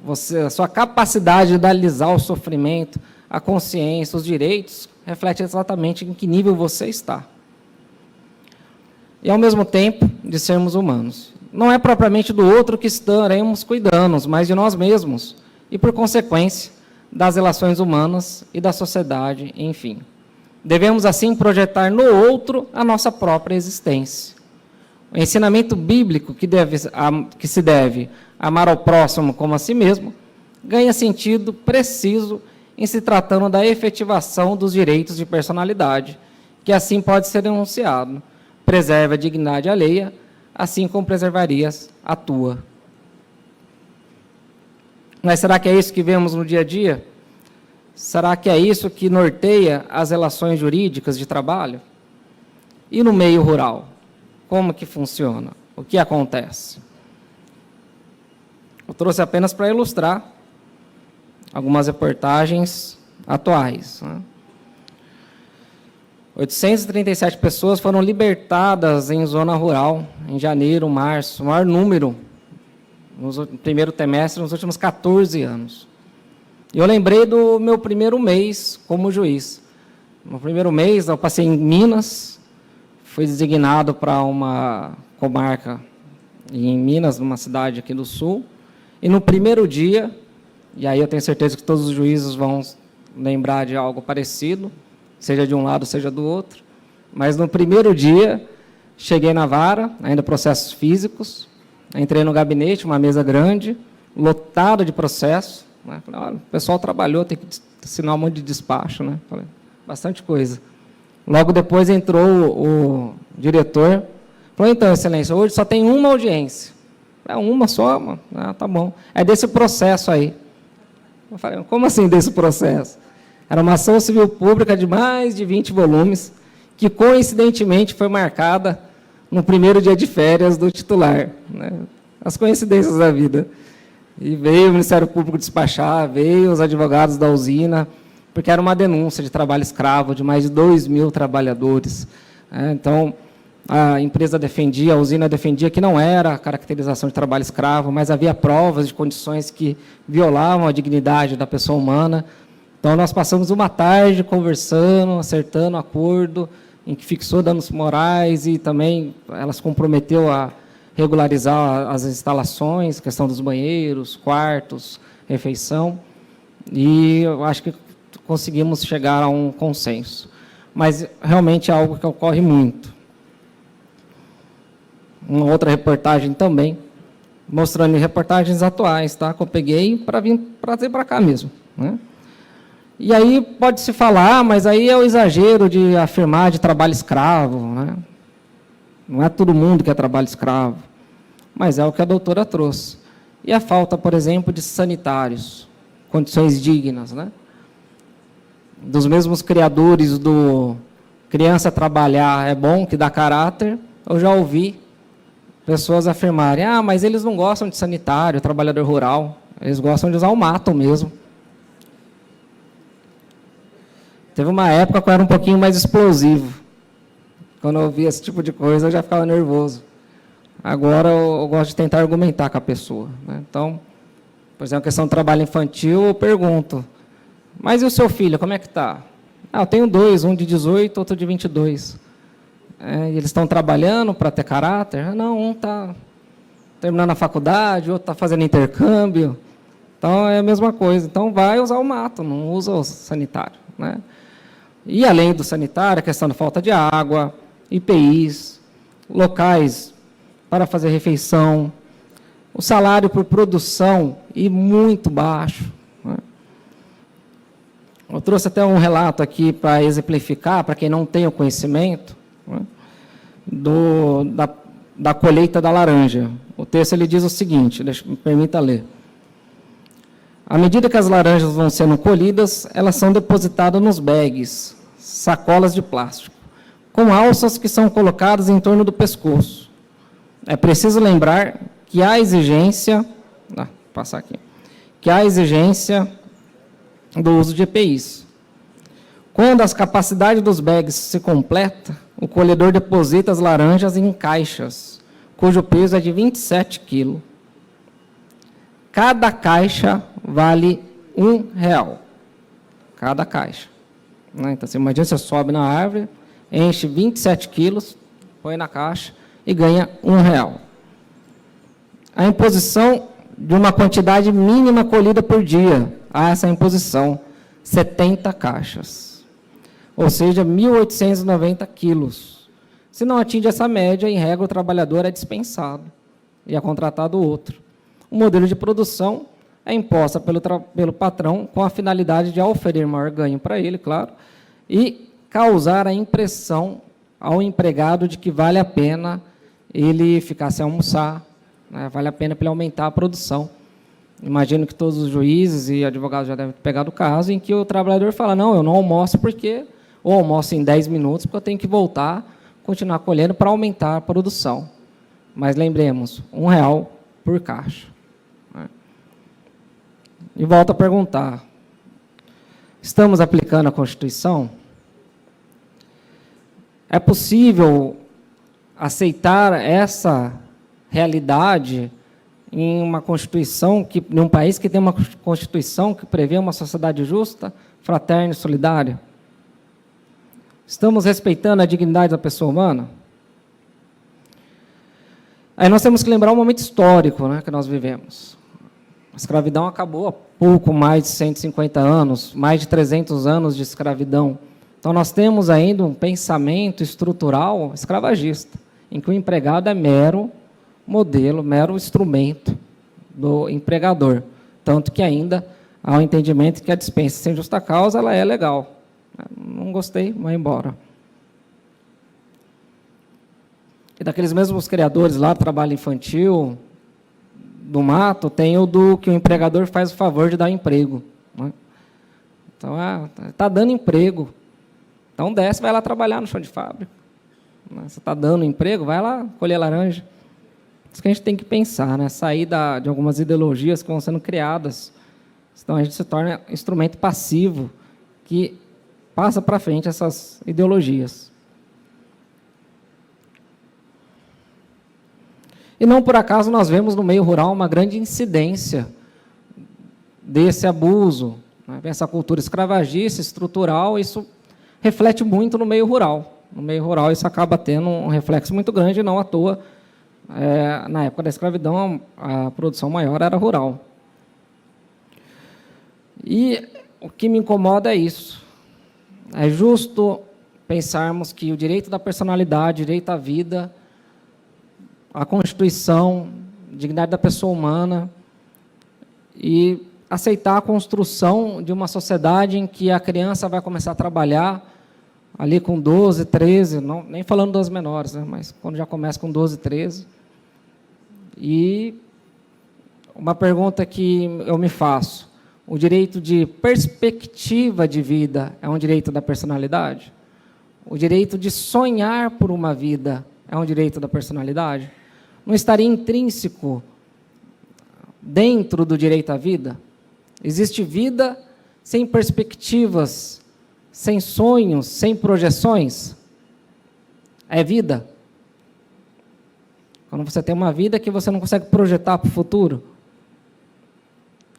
a sua capacidade de analisar o sofrimento, a consciência, os direitos, reflete exatamente em que nível você está. E, ao mesmo tempo, de sermos humanos. Não é propriamente do outro que estaremos cuidando, mas de nós mesmos. E, por consequência, das relações humanas e da sociedade, enfim. Devemos, assim, projetar no outro a nossa própria existência. O ensinamento bíblico que se deve amar ao próximo como a si mesmo ganha sentido preciso em se tratando da efetivação dos direitos de personalidade, que assim pode ser enunciado. Preserva a dignidade alheia, assim como preservarias a tua. Mas será que é isso que vemos no dia a dia? Será que é isso que norteia as relações jurídicas de trabalho? E no meio rural? Como que funciona? O que acontece? Eu trouxe apenas para ilustrar algumas reportagens atuais. 837 pessoas foram libertadas em zona rural em janeiro, março, o maior número no primeiro trimestre nos últimos 14 anos. E eu lembrei do meu primeiro mês como juiz. No primeiro mês, eu passei em Minas, fui designado para uma comarca em Minas, numa cidade aqui do sul, e no primeiro dia, e aí eu tenho certeza que todos os juízes vão lembrar de algo parecido, seja de um lado, seja do outro, mas no primeiro dia, cheguei na vara, ainda processos físicos, entrei no gabinete, uma mesa grande, lotada de processos, né? Falei, olha, o pessoal trabalhou, tem que assinar um monte de despacho, né? Falei, bastante coisa. Logo depois entrou o diretor, falou, então, excelência, hoje só tem uma audiência. Uma só, mano? Ah, tá bom. É desse processo aí. Eu falei, como assim desse processo? Era uma ação civil pública de mais de 20 volumes, que coincidentemente foi marcada no primeiro dia de férias do titular, né? As coincidências da vida. E veio o Ministério Público despachar, veio os advogados da usina, porque era uma denúncia de trabalho escravo de mais de 2.000 trabalhadores. Então, a empresa defendia, a usina defendia que não era a caracterização de trabalho escravo, mas havia provas de condições que violavam a dignidade da pessoa humana. Então, nós passamos uma tarde conversando, acertando acordo, em que fixou danos morais e também ela se comprometeu a regularizar as instalações, questão dos banheiros, quartos, refeição, e eu acho que conseguimos chegar a um consenso. Mas, realmente, é algo que ocorre muito. Uma outra reportagem também, mostrando reportagens atuais, tá? Que eu peguei para vir trazer para cá mesmo, né? E aí pode-se falar, mas aí é o exagero de afirmar de trabalho escravo, né? Não é todo mundo que é trabalho escravo, mas é o que a doutora trouxe. E a falta, por exemplo, de sanitários, condições dignas, né? Dos mesmos criadores do criança trabalhar é bom, que dá caráter, eu já ouvi pessoas afirmarem, mas eles não gostam de sanitário, trabalhador rural, eles gostam de usar o mato mesmo. Teve uma época que eu era um pouquinho mais explosivo. Quando eu via esse tipo de coisa, eu já ficava nervoso. Agora, eu gosto de tentar argumentar com a pessoa, né? Então, por exemplo, a questão do trabalho infantil, eu pergunto, mas e o seu filho, como é que está? Eu tenho 2, um de 18, outro de 22. E eles estão trabalhando para ter caráter? Não, um está terminando a faculdade, outro está fazendo intercâmbio. Então, é a mesma coisa. Então, vai usar o mato, não usa o sanitário, né? E, além do sanitário, a questão da falta de água, IPIs, locais para fazer refeição, o salário por produção e muito baixo, né? Eu trouxe até um relato aqui para exemplificar, para quem não tem o conhecimento, né, da colheita da laranja. O texto ele diz o seguinte, me permita ler. À medida que as laranjas vão sendo colhidas, elas são depositadas nos bags, sacolas de plástico, com alças que são colocadas em torno do pescoço. É preciso lembrar que há exigência, do uso de EPIs. Quando as capacidades dos bags se completam, o colhedor deposita as laranjas em caixas, cujo peso é de 27 kg. Cada caixa vale R$1. Cada caixa. Então, você imagina, você sobe na árvore, enche 27 quilos, põe na caixa e ganha R$1. A imposição de uma quantidade mínima colhida por dia. Há essa imposição, 70 caixas. Ou seja, 1.890 quilos. Se não atinge essa média, em regra, o trabalhador é dispensado e é contratado outro. O modelo de produção é imposta pelo patrão com a finalidade de oferecer maior ganho para ele, claro, e causar a impressão ao empregado de que vale a pena ele ficar sem almoçar, né? Vale a pena para ele aumentar a produção. Imagino que todos os juízes e advogados já devem ter pegado o caso em que o trabalhador fala, não, eu não almoço ou almoço em 10 minutos, porque eu tenho que voltar, continuar colhendo para aumentar a produção. Mas lembremos, R$1 por caixa. E volto a perguntar, estamos aplicando a Constituição? É possível aceitar essa realidade em uma Constituição, em um país que tem uma Constituição que prevê uma sociedade justa, fraterna e solidária? Estamos respeitando a dignidade da pessoa humana? Aí nós temos que lembrar um momento histórico, né, que nós vivemos. A escravidão acabou há pouco mais de 150 anos, mais de 300 anos de escravidão. Então, nós temos ainda um pensamento estrutural escravagista, em que o empregado é mero modelo, mero instrumento do empregador. Tanto que ainda há o entendimento que a dispensa sem justa causa ela é legal. Não gostei, vai embora. E daqueles mesmos criadores lá do trabalho infantil, do mato, tem o do que o empregador faz o favor de dar emprego. Né? Então, está dando emprego. Então, desce, vai lá trabalhar no chão de fábrica. Você está dando emprego, vai lá colher laranja. Isso que a gente tem que pensar, né? Sair de algumas ideologias que vão sendo criadas. Então, a gente se torna instrumento passivo que passa para frente essas ideologias. E não por acaso nós vemos no meio rural uma grande incidência desse abuso, né? Essa cultura escravagista, estrutural, isso reflete muito no meio rural. No meio rural isso acaba tendo um reflexo muito grande, não à toa, na época da escravidão, a produção maior era rural. E o que me incomoda é isso. É justo pensarmos que o direito da personalidade, o direito à vida, a Constituição, a dignidade da pessoa humana, e aceitar a construção de uma sociedade em que a criança vai começar a trabalhar ali com 12, 13, não, nem falando das menores, né, mas quando já começa com 12, 13. E uma pergunta que eu me faço, o direito de perspectiva de vida é um direito da personalidade? O direito de sonhar por uma vida é um direito da personalidade? Não estaria intrínseco dentro do direito à vida? Existe vida sem perspectivas, sem sonhos, sem projeções? É vida? Quando você tem uma vida que você não consegue projetar para o futuro?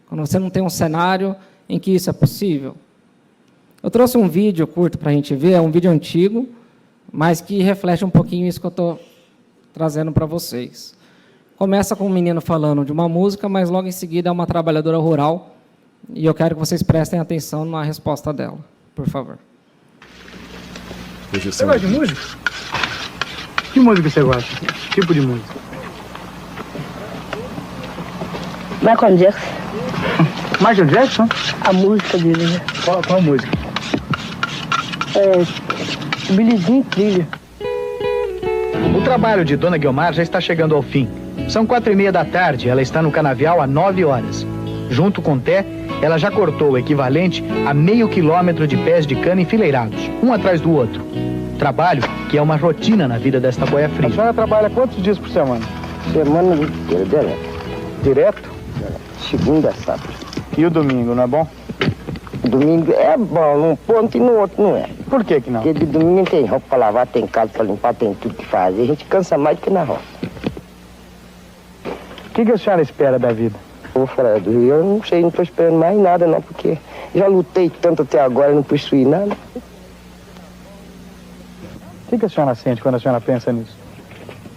Quando você não tem um cenário em que isso é possível? Eu trouxe um vídeo curto para a gente ver, é um vídeo antigo, mas que reflete um pouquinho isso que eu estou trazendo para vocês. Começa com um menino falando de uma música, mas logo em seguida é uma trabalhadora rural, e eu quero que vocês prestem atenção na resposta dela, por favor. Você gosta de música? Que música você gosta? Que tipo de música? Michael Jackson. Michael Jackson? A música dele, né? Qual música? Billie Jean Trilha. O trabalho de Dona Guiomar já está chegando ao fim. São 4:30 da tarde, ela está no canavial há 9 horas. Junto com o Té, ela já cortou o equivalente a meio quilômetro de pés de cana enfileirados, um atrás do outro. Trabalho que é uma rotina na vida desta boia fria. A senhora trabalha quantos dias por semana? Semana inteira, direto. Direto? Segunda a sábado. E o domingo, não é bom? Domingo é bom num ponto e no outro não é. Por que não? Porque de domingo tem roupa para lavar, tem casa para limpar, tem tudo que fazer. A gente cansa mais do que na roça. O que a senhora espera da vida? Vou falar do Rio, eu não sei, não estou esperando mais nada não, porque já lutei tanto até agora e não possuí nada. O que a senhora sente quando a senhora pensa nisso?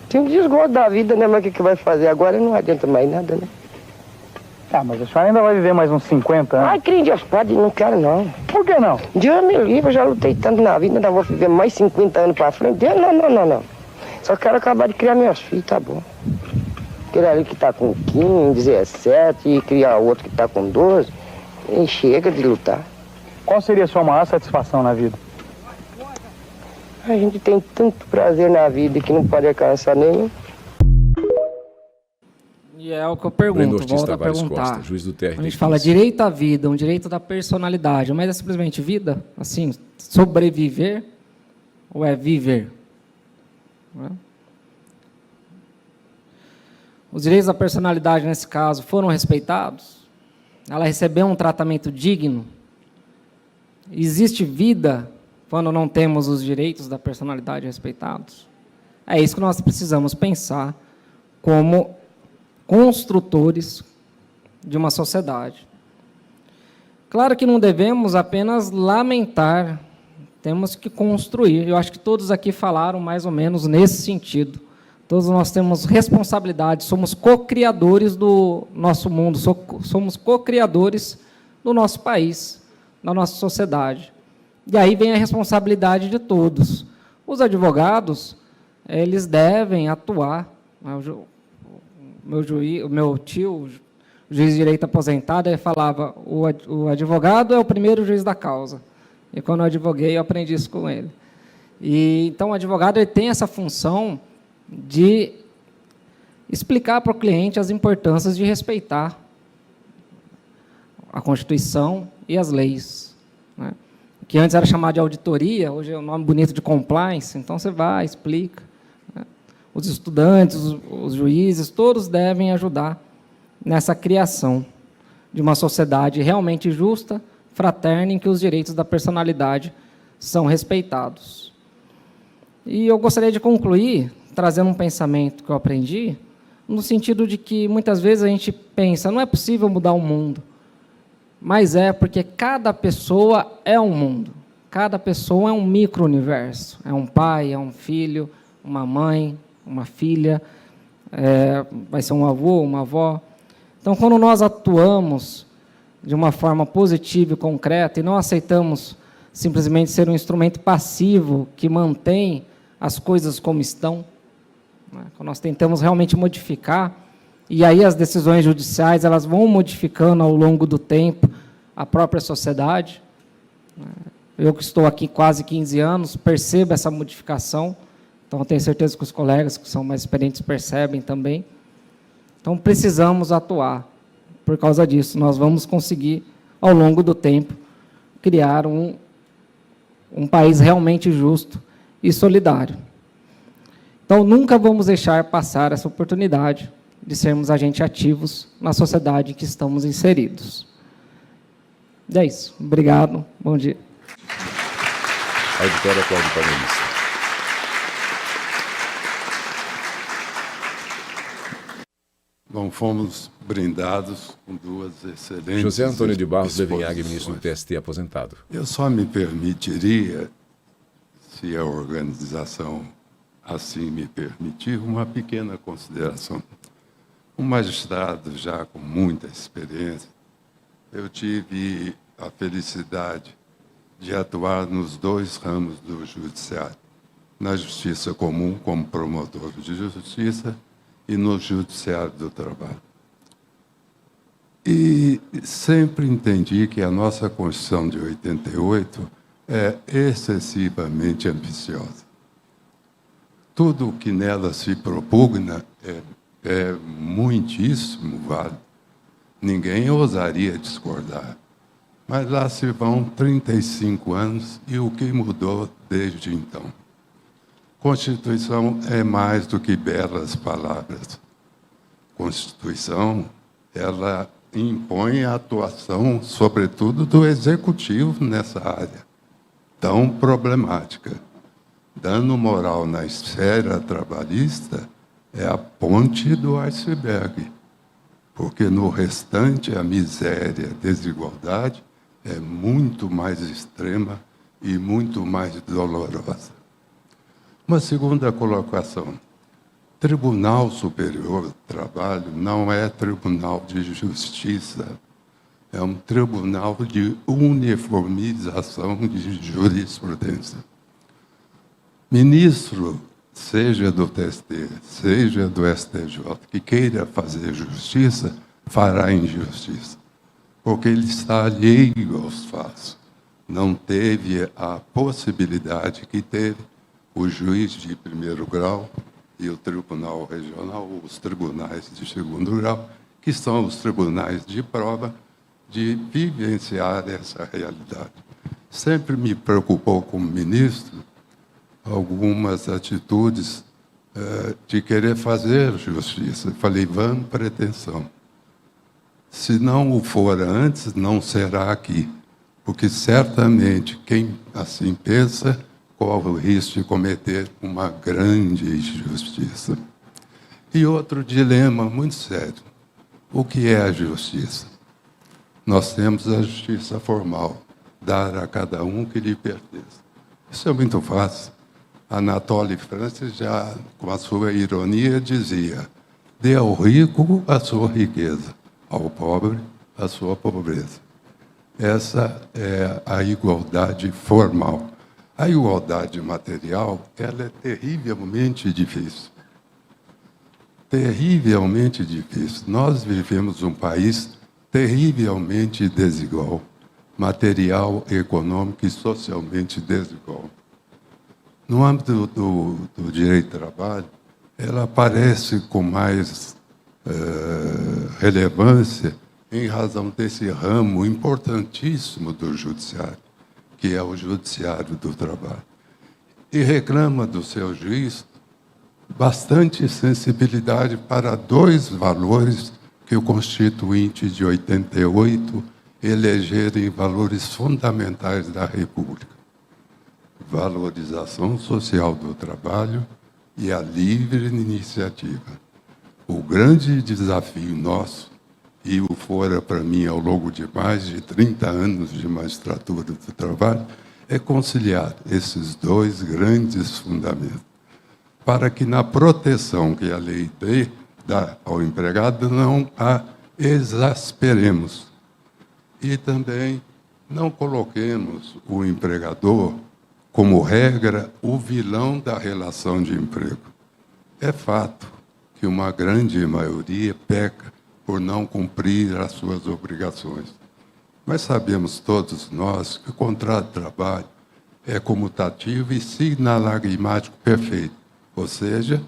Tem um desgosto da vida, né? Mas o que vai fazer agora não adianta mais nada, né? Ah, mas a senhora ainda vai viver mais uns 50 anos. Ai, crê em Deus, padre, não quero não. Por que não? Deus me livre, eu já lutei tanto na vida, ainda vou viver mais 50 anos pra frente. Deus, não. Só quero acabar de criar meus filhos, tá bom. Aquele ali que tá com 15, 17 e criar outro que tá com 12. E chega de lutar. Qual seria a sua maior satisfação na vida? A gente tem tanto prazer na vida que não pode alcançar nenhum. E é o que eu Breno pergunto, Ortiz volto a Tavares perguntar. Costa, juiz do TRT. A gente fala direito à vida, um direito da personalidade, mas é simplesmente vida? Assim, sobreviver ou é viver? Não é? Os direitos da personalidade, nesse caso, foram respeitados? Ela recebeu um tratamento digno? Existe vida quando não temos os direitos da personalidade respeitados? É isso que nós precisamos pensar como construtores de uma sociedade. Claro que não devemos apenas lamentar, temos que construir. Eu acho que todos aqui falaram mais ou menos nesse sentido. Todos nós temos responsabilidade, somos co-criadores do nosso mundo, somos co-criadores do nosso país, da nossa sociedade. E aí vem a responsabilidade de todos. Os advogados, eles devem atuar. O meu tio, o juiz de direito aposentado, ele falava, o advogado é o primeiro juiz da causa. E quando eu advoguei, eu aprendi isso com ele. E, então, o advogado ele tem essa função de explicar para o cliente as importâncias de respeitar a Constituição e as leis, né? Que antes era chamado de auditoria, hoje é o nome bonito de compliance, então você vai, explica. Né? Os estudantes, os juízes, todos devem ajudar nessa criação de uma sociedade realmente justa, fraterna, em que os direitos da personalidade são respeitados. E eu gostaria de concluir trazendo um pensamento que eu aprendi, no sentido de que, muitas vezes, a gente pensa, não é possível mudar o mundo, mas é porque cada pessoa é um mundo, cada pessoa é um micro-universo, é um pai, é um filho, uma mãe, uma filha, vai ser um avô, uma avó. Então, quando nós atuamos de uma forma positiva e concreta, e não aceitamos simplesmente ser um instrumento passivo que mantém as coisas como estão, quando nós tentamos realmente modificar, e aí as decisões judiciais elas vão modificando ao longo do tempo a própria sociedade. Eu que estou aqui quase 15 anos, percebo essa modificação, então eu tenho certeza que os colegas que são mais experientes percebem também. Então precisamos atuar. Por causa disso, nós vamos conseguir, ao longo do tempo, criar um país realmente justo e solidário. Então, nunca vamos deixar passar essa oportunidade de sermos agentes ativos na sociedade em que estamos inseridos. E é isso. Obrigado. Bom dia. Auditório Cláudio Paulista. Bom, fomos brindados com duas excelentes... José Antônio de Barros Levinhag, exposições. ministro do TST, aposentado. Eu só me permitiria, se a organização assim me permitir, uma pequena consideração. Um magistrado já com muita experiência, eu tive a felicidade de atuar nos dois ramos do judiciário, na justiça comum como promotor de justiça e no judiciário do trabalho. E sempre entendi que a nossa Constituição de 88 é excessivamente ambiciosa. Tudo o que nela se propugna é muitíssimo válido, Ninguém ousaria discordar. Mas lá se vão 35 anos e o que mudou desde então? Constituição é mais do que belas palavras. Constituição, ela impõe a atuação, sobretudo, do executivo nessa área tão problemática. Dano moral na esfera trabalhista é a ponte do iceberg, porque no restante a miséria, a desigualdade é muito mais extrema e muito mais dolorosa. Uma segunda colocação. Tribunal Superior do Trabalho não é tribunal de justiça, é um tribunal de uniformização de jurisprudência. Ministro, seja do TST, seja do STJ, que queira fazer justiça, fará injustiça, porque ele está alheio aos fatos. Não teve a possibilidade que teve o juiz de primeiro grau e o tribunal regional, os tribunais de segundo grau, que são os tribunais de prova, de vivenciar essa realidade. Sempre me preocupou como ministro algumas atitudes de querer fazer justiça. Falei, vã pretensão. Se não o for antes, não será aqui, porque certamente quem assim pensa corre o risco de cometer uma grande injustiça. E outro dilema muito sério. O que é a justiça? Nós temos a justiça formal, dar a cada um o que lhe pertence. Isso é muito fácil. Anatole France, já com a sua ironia, dizia: dê ao rico a sua riqueza, ao pobre a sua pobreza. Essa é a igualdade formal. A igualdade material, ela é terrivelmente difícil. Terrivelmente difícil. Nós vivemos um país terrivelmente desigual, material, econômico e socialmente desigual. No âmbito do direito do trabalho, ela aparece com mais relevância em razão desse ramo importantíssimo do judiciário, que é o judiciário do trabalho. E reclama do seu juiz bastante sensibilidade para dois valores que o Constituinte de 88 elegeram valores fundamentais da República: valorização social do trabalho e a livre iniciativa. O grande desafio nosso, e o fora para mim ao longo de mais de 30 anos de magistratura do trabalho, é conciliar esses dois grandes fundamentos, para que na proteção que a lei dá ao empregado não a exasperemos. E também não coloquemos o empregador, como regra, o vilão da relação de emprego. É fato que uma grande maioria peca por não cumprir as suas obrigações. Mas sabemos todos nós que o contrato de trabalho é comutativo e sinalagmático perfeito, ou seja,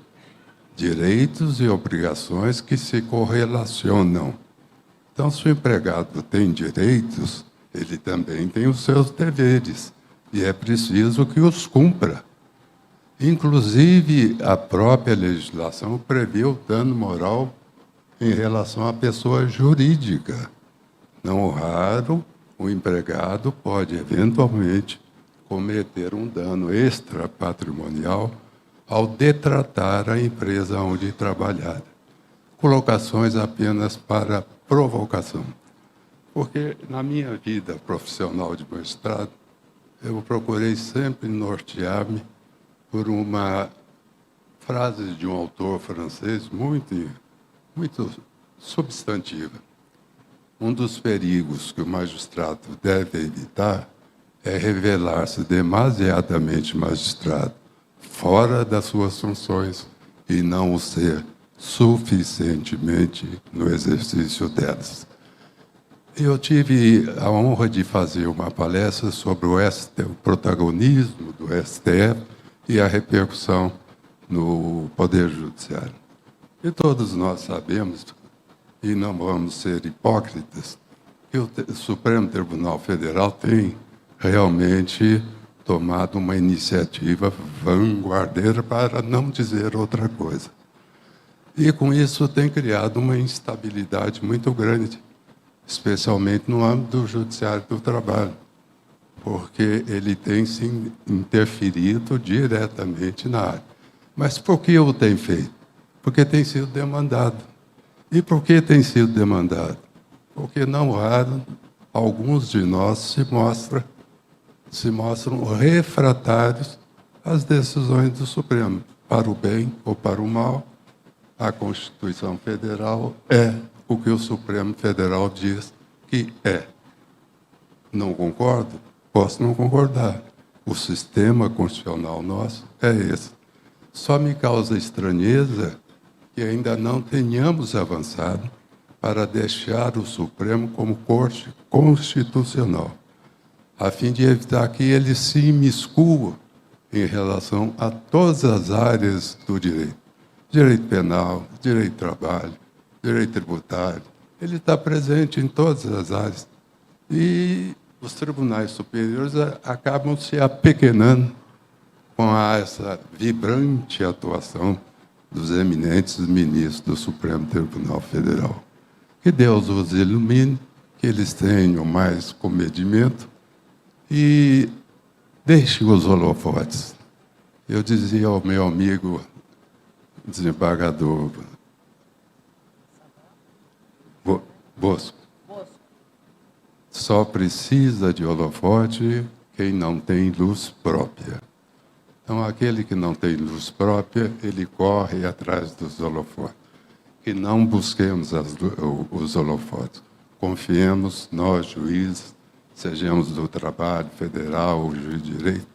direitos e obrigações que se correlacionam. Então, se o empregado tem direitos, ele também tem os seus deveres, e é preciso que os cumpra. Inclusive, a própria legislação prevê o dano moral em relação à pessoa jurídica. Não raro, o empregado pode, eventualmente, cometer um dano extrapatrimonial ao detratar a empresa onde trabalhar. Colocações apenas para provocação. Porque, na minha vida profissional de magistrado, eu procurei sempre nortear-me por uma frase de um autor francês muito substantiva. Um dos perigos que o magistrado deve evitar é revelar-se demasiadamente magistrado, fora das suas funções, e não o ser suficientemente no exercício delas. Eu tive a honra de fazer uma palestra sobre o protagonismo do STF e a repercussão no Poder Judiciário. E todos nós sabemos, e não vamos ser hipócritas, que o Supremo Tribunal Federal tem realmente tomado uma iniciativa vanguardeira, para não dizer outra coisa. E, com isso, tem criado uma instabilidade muito grande, especialmente no âmbito do Judiciário do Trabalho, porque ele tem se interferido diretamente na área. Mas por que o tem feito? Porque tem sido demandado. E por que tem sido demandado? Porque, não raro, alguns de nós se mostram refratários às decisões do Supremo, para o bem ou para o mal. A Constituição Federal é o que o Supremo Federal diz que é. Não concordo? Posso não concordar. O sistema constitucional nosso é esse. Só me causa estranheza que ainda não tenhamos avançado para deixar o Supremo como corte constitucional, a fim de evitar que ele se imiscua em relação a todas as áreas do direito. Direito penal, direito do trabalho, direito tributário. Ele está presente em todas as áreas. E os tribunais superiores acabam se apequenando com essa vibrante atuação dos eminentes ministros do Supremo Tribunal Federal. Que Deus os ilumine, que eles tenham mais comedimento e deixem os holofotes. Eu dizia ao meu amigo desembargador Bosco, só precisa de holofote quem não tem luz própria. Então, aquele que não tem luz própria, ele corre atrás dos holofotes. Que não busquemos os holofotes. Confiemos, nós, juízes, sejamos do trabalho federal ou juiz de direito,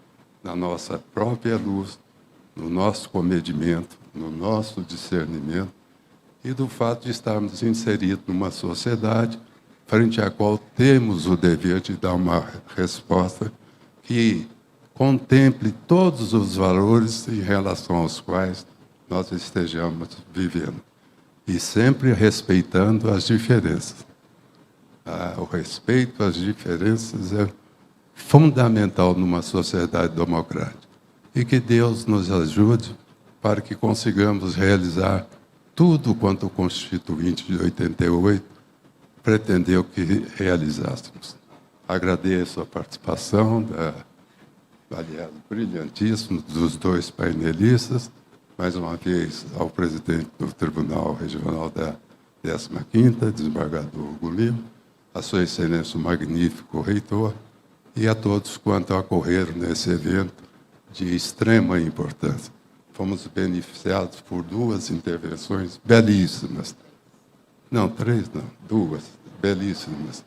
na nossa própria luz, no nosso comedimento, no nosso discernimento, e do fato de estarmos inseridos numa sociedade frente à qual temos o dever de dar uma resposta que contemple todos os valores em relação aos quais nós estejamos vivendo. E sempre respeitando as diferenças. O respeito às diferenças é fundamental numa sociedade democrática. E que Deus nos ajude para que consigamos realizar tudo quanto o Constituinte de 88 pretendeu que realizássemos. Agradeço a participação, aliás, brilhantíssima, dos dois painelistas, mais uma vez ao presidente do Tribunal Regional da 15ª, desembargador Hugo Lima, a sua excelência, o magnífico reitor, e a todos quanto acorreram nesse evento de extrema importância. Fomos beneficiados por duas intervenções belíssimas. Não, três não, duas belíssimas,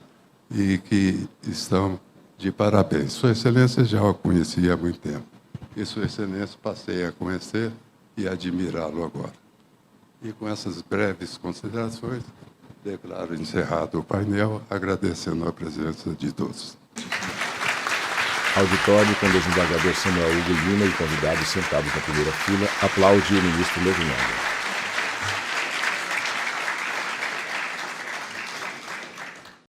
e que estão de parabéns. Sua Excelência já o conhecia há muito tempo. E Sua Excelência passei a conhecer e admirá-lo agora. E com essas breves considerações, declaro encerrado o painel, agradecendo a presença de todos. Auditório com o desembargador Samuel Hugo Lima e convidados sentados na primeira fila, aplaude o ministro Levinaggi.